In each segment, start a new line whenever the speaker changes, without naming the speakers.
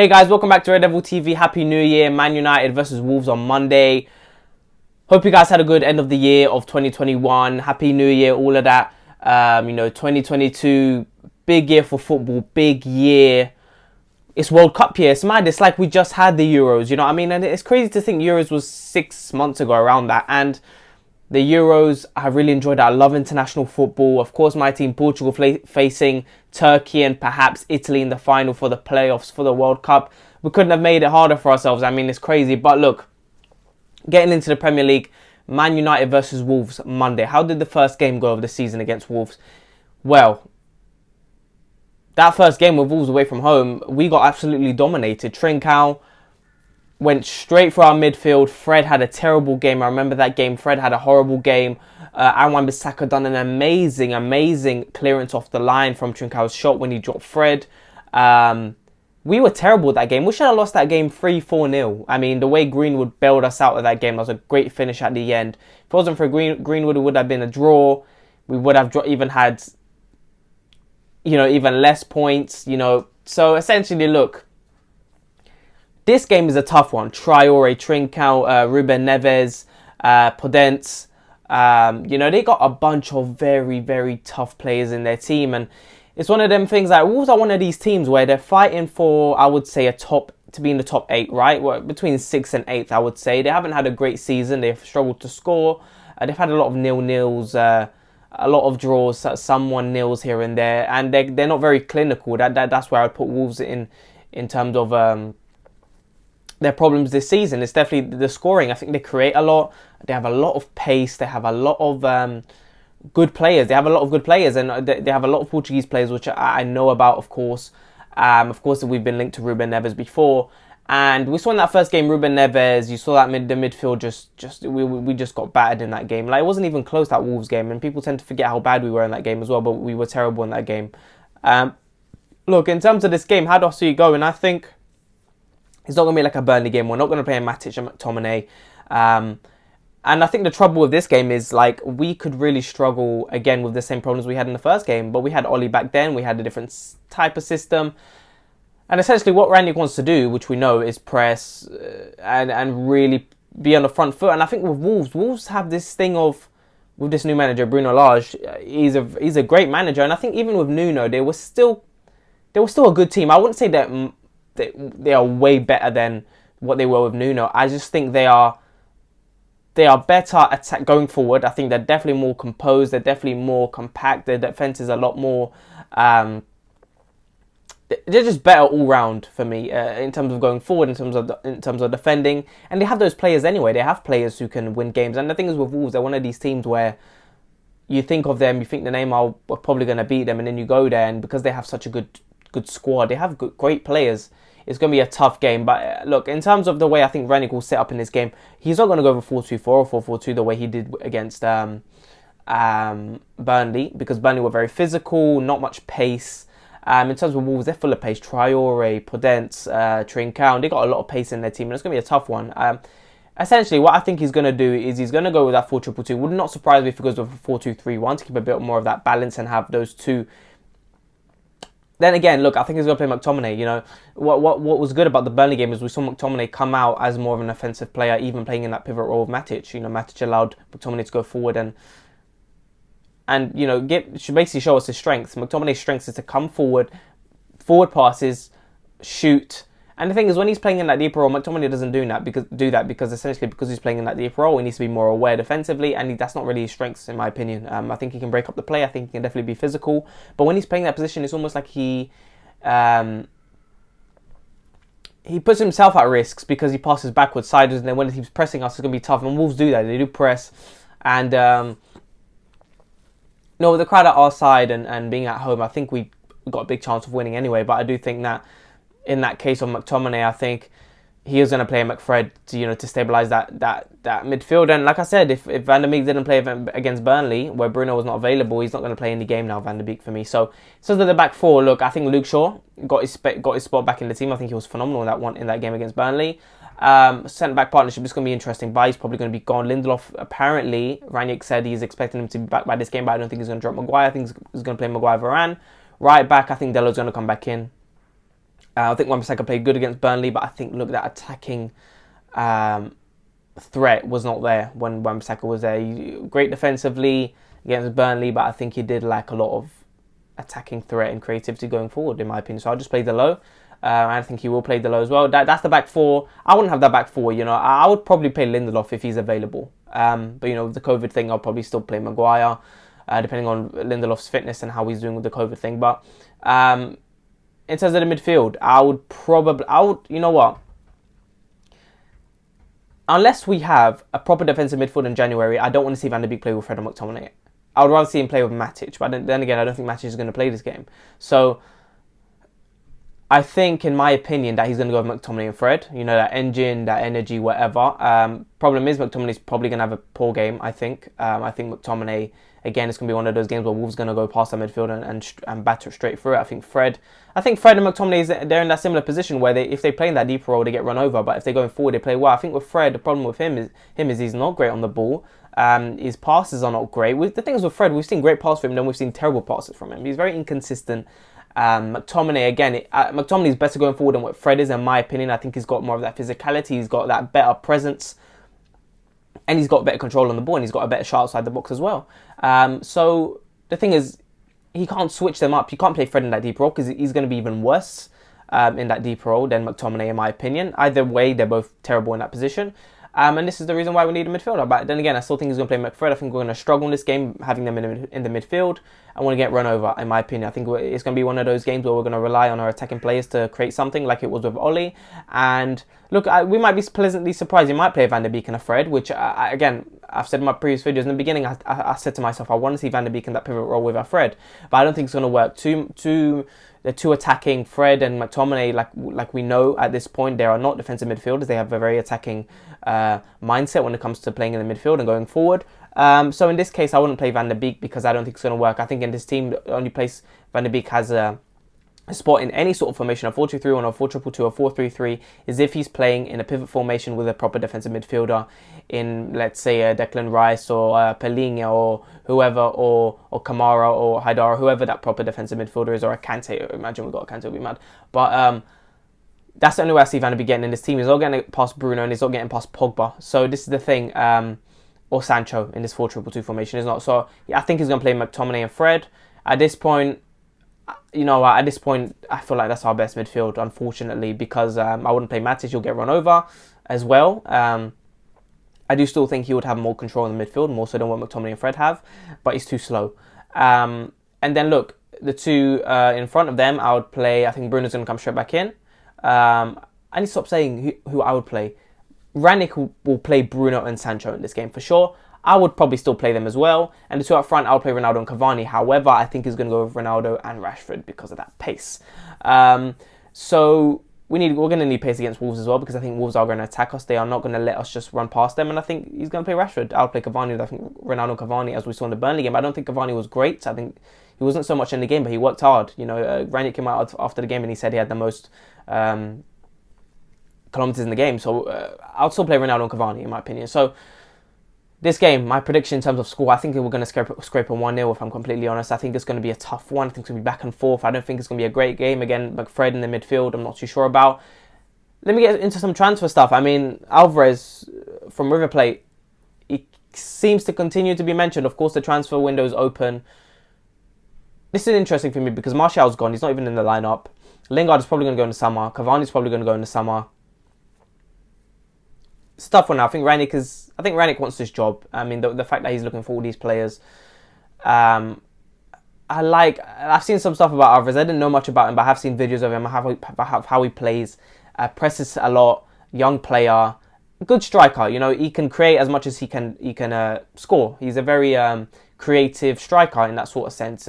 Hey guys, welcome back to Red Devil TV. Happy New Year. Man United versus Wolves on Monday. Hope you guys had a good end of the year of 2021. Happy New Year, all of that. 2022, big year for football, big year. It's World Cup year. It's mad. It's like we just had the Euros, you know what I mean? And it's crazy to think Euros was 6 months ago, around that. And the Euros, I really enjoyed it. I love international football. Of course, my team, Portugal, facing Turkey and perhaps Italy in the final for the playoffs for the World Cup. We couldn't have made it harder for ourselves. I mean, it's crazy. But look, getting into the Premier League, Man United versus Wolves Monday. How did the first game go of the season against Wolves? Well, that first game with Wolves away from home, we got absolutely dominated. Trincao went straight for our midfield. Fred had a terrible game. I remember that game. Fred had a horrible game. Wan-Bissaka done an amazing clearance off the line from Trincao's shot when he dropped Fred. We were terrible that game. We should have lost that game 3-4-0. I mean, the way Greenwood bailed us out of that game, that was a great finish at the end. If it wasn't for Greenwood, it would have been a draw. We would have even had, even less points, So essentially, look, this game is a tough one. Traore, Trincao, Ruben Neves, Podence. They got a bunch of very tough players in their team. And it's one of them things like Wolves are one of these teams where they're fighting for, I would say, to be in the top 8, right? Well, between 6th and 8th, I would say. They haven't had a great season. They've struggled to score. They've had a lot of nil-nils, a lot of draws, some 1-0s here and there. And they're not very clinical. That's where I'd put Wolves in terms of their problems this season. It's definitely the scoring. I think they create a lot. They have a lot of pace. They have a lot of good players. They have a lot of good players, and they have a lot of Portuguese players, which I know about, of course. Of course, we've been linked to Ruben Neves before, and we saw in that first game, Ruben Neves. You saw that the midfield we just got battered in that game. Like, it wasn't even close, that Wolves game, and people tend to forget how bad we were in that game as well. But we were terrible in that game. Look, in terms of this game, how do I see it going? I think it's not going to be like a Burnley game. We're not going to play a Matic and McTominay. And I think the trouble with this game is, like, we could really struggle again with the same problems we had in the first game. But we had Oli back then. We had a different type of system. And essentially what Rangnick wants to do, which we know, is press and really be on the front foot. And I think with Wolves have this thing of, with this new manager, Bruno Lage, he's a great manager. And I think even with Nuno, they were still a good team. I wouldn't say that they are way better than what they were with Nuno. I just think they are better at going forward. I think they're definitely more composed. They're definitely more compact. Their defense is a lot more. They're just better all round for me in terms of going forward, in terms of defending. And they have those players anyway. They have players who can win games. And the thing is with Wolves, they're one of these teams where you think of them, you think the name, we're probably going to beat them, and then you go there, and because they have such a good squad, they have great players. It's going to be a tough game. But look, in terms of the way I think Rangnick will set up in this game, he's not going to go over 4-2-4 or 4-4-2 the way he did against Burnley, because Burnley were very physical, not much pace. In terms of Wolves, they're full of pace. Traore, Podence, Trincao, they got a lot of pace in their team, and it's going to be a tough one. Essentially, what I think he's going to do is he's going to go with that 4-2-2. Would not surprise me if he goes with a 4-2-3-1 to keep a bit more of that balance and have those two. Then again, look, I think he's going to play McTominay. What was good about the Burnley game is we saw McTominay come out as more of an offensive player, even playing in that pivot role of Matic. Matic allowed McTominay to go forward and should basically show us his strengths. McTominay's strengths is to come forward passes, shoot. And the thing is, when he's playing in that deeper role, McTominay doesn't do that because essentially because he's playing in that deeper role, he needs to be more aware defensively, and that's not really his strengths in my opinion. I think he can break up the play. I think he can definitely be physical. But when he's playing that position, it's almost like he puts himself at risks because he passes backwards, sideways, and then when he's pressing us, it's going to be tough. And Wolves do that. They do press. And with the crowd at our side and being at home, I think we got a big chance of winning anyway. But I do think that in that case of McTominay, I think he is going to play McFred to stabilise that midfield. And like I said, if Van der Beek didn't play against Burnley, where Bruno was not available, he's not going to play any game now, Van der Beek, for me. So that the back four, look, I think Luke Shaw got his spot back in the team. I think he was phenomenal in that game against Burnley. Centre back partnership is going to be interesting. Bailly's probably going to be gone. Lindelof, apparently, Rangnick said he's expecting him to be back by this game, but I don't think he's going to drop Maguire. I think he's going to play Maguire Varane. Right back, I think Delo's going to come back in. I think Wan-Bissaka played good against Burnley, but I think, look, that attacking threat was not there when Wan-Bissaka was there. Great defensively against Burnley, but I think he did lack a lot of attacking threat and creativity going forward, in my opinion. So I'll just play the low. I think he will play the low as well. That's the back four. I wouldn't have that back four. I would probably play Lindelof if he's available. But with the COVID thing, I'll probably still play Maguire, depending on Lindelof's fitness and how he's doing with the COVID thing. But in terms of the midfield, you know what? Unless we have a proper defensive midfield in January, I don't want to see Van der Beek play with Fred and McTominay. I would rather see him play with Matic, but then again, I don't think Matic is going to play this game. So I think, in my opinion, that he's going to go with McTominay and Fred. That engine, that energy, whatever. Problem is, McTominay's probably going to have a poor game, I think. I think McTominay, again, it's going to be one of those games where Wolves are going to go past the midfield and batter straight through it. I think Fred and McTominay, they're in that similar position where if they play in that deep role, they get run over. But if they're going forward, they play well. I think with Fred, the problem with him is he's not great on the ball. His passes are not great. The thing is with Fred, we've seen great passes from him, then we've seen terrible passes from him. He's very inconsistent. McTominay, again, McTominay's better going forward than what Fred is, in my opinion. I think he's got more of that physicality, he's got that better presence, and he's got better control on the ball, and he's got a better shot outside the box as well. So the thing is, he can't switch them up. You can't play Fred in that deep role because he's going to be even worse in that deep role than McTominay, in my opinion. Either way, they're both terrible in that position. And this is the reason why we need a midfielder. But then again, I still think he's going to play McFred. I think we're going to struggle in this game, having them in the midfield. I want to get run over, in my opinion. I think it's going to be one of those games where we're going to rely on our attacking players to create something, like it was with Oli. And look, we might be pleasantly surprised. He might play Van der Beek and a Fred, which, again, I've said in my previous videos in the beginning, I said to myself, I want to see Van der Beek in that pivot role with a Fred. But I don't think it's going to work. The two attacking Fred and McTominay, like we know at this point, they are not defensive midfielders. They have a very attacking mindset when it comes to playing in the midfield and going forward. So in this case, I wouldn't play Van der Beek because I don't think it's going to work. I think in this team, the only place Van der Beek has a spot in any sort of formation, a 4-2-3-1 or 4-2-2 or 4-3-3, is if he's playing in a pivot formation with a proper defensive midfielder in, let's say, Declan Rice or Pelinha or whoever, or Kamara or Haidara, whoever that proper defensive midfielder is, or a Kante. Imagine we got a Kante, we'll be mad. But that's the only way I see Van der Beek getting in this team. He's not getting past Bruno and he's not getting past Pogba. So this is the thing. Or Sancho in this 4-2-2 formation is not. So yeah, I think he's going to play McTominay and Fred. At this point, I feel like that's our best midfield, unfortunately, because I wouldn't play Matic. He'll get run over as well. I do still think he would have more control in the midfield, more so than what McTominay and Fred have, but he's too slow. And then look, the two in front of them, I would play, I think Bruno's going to come straight back in. I need to stop saying who I would play. Ranić will play Bruno and Sancho in this game for sure. I would probably still play them as well. And the two up front, I'll play Ronaldo and Cavani. However, I think he's going to go with Ronaldo and Rashford because of that pace. So we're going to need pace against Wolves as well, because I think Wolves are going to attack us. They are not going to let us just run past them. And I think he's going to play Rashford. I'll play Cavani. I think Ronaldo and Cavani, as we saw in the Burnley game. I don't think Cavani was great. I think he wasn't so much in the game, but he worked hard. Ranić came out after the game and he said he had the most kilometers in the game. So I'll still play Ronaldo and Cavani, in my opinion. So this game, my prediction in terms of score, I think we're going to scrape a 1-0, if I'm completely honest. I think it's going to be a tough one. I think it's going to be back and forth. I don't think it's going to be a great game. Again, McFred in the midfield, I'm not too sure about. Let me get into some transfer stuff. I mean, Alvarez from River Plate, he seems to continue to be mentioned. Of course, the transfer window is open. This is interesting for me because Martial's gone. He's not even in the lineup. Lingard is probably going to go in the summer. Cavani's probably going to go in the summer. It's a tough one now. I think Ranić wants this job. I mean, the fact that he's looking for all these players. I've seen some stuff about Alvarez. I didn't know much about him, but I have seen videos of him. I have how he plays. Presses a lot. Young player. Good striker. He can create as much as he can score. He's a very creative striker in that sort of sense.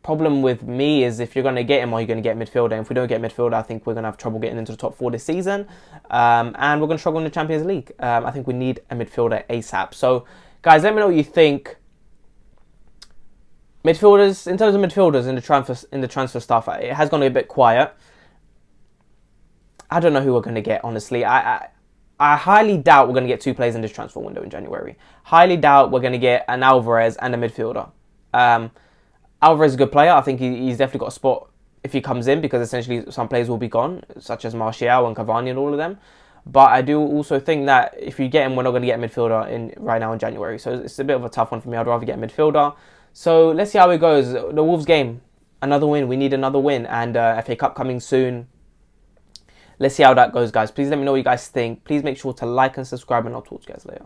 Problem with me is if you're going to get him, or you're going to get midfielder. And if we don't get midfielder, I think we're going to have trouble getting into the top 4 this season. And we're going to struggle in the Champions League. I think we need a midfielder ASAP. So, guys, let me know what you think. Midfielders, in terms of midfielders in the transfer stuff, it has gone a bit quiet. I don't know who we're going to get, honestly. I highly doubt we're going to get 2 players in this transfer window in January. Highly doubt we're going to get an Alvarez and a midfielder. Alvarez is a good player. I think he's definitely got a spot if he comes in, because essentially some players will be gone, such as Martial and Cavani and all of them. But I do also think that if you get him, we're not going to get a midfielder in right now in January. So it's a bit of a tough one for me. I'd rather get a midfielder. So let's see how it goes. The Wolves game, another win. We need another win. And FA Cup coming soon. Let's see how that goes, guys. Please let me know what you guys think. Please make sure to like and subscribe, and I'll talk to you guys later.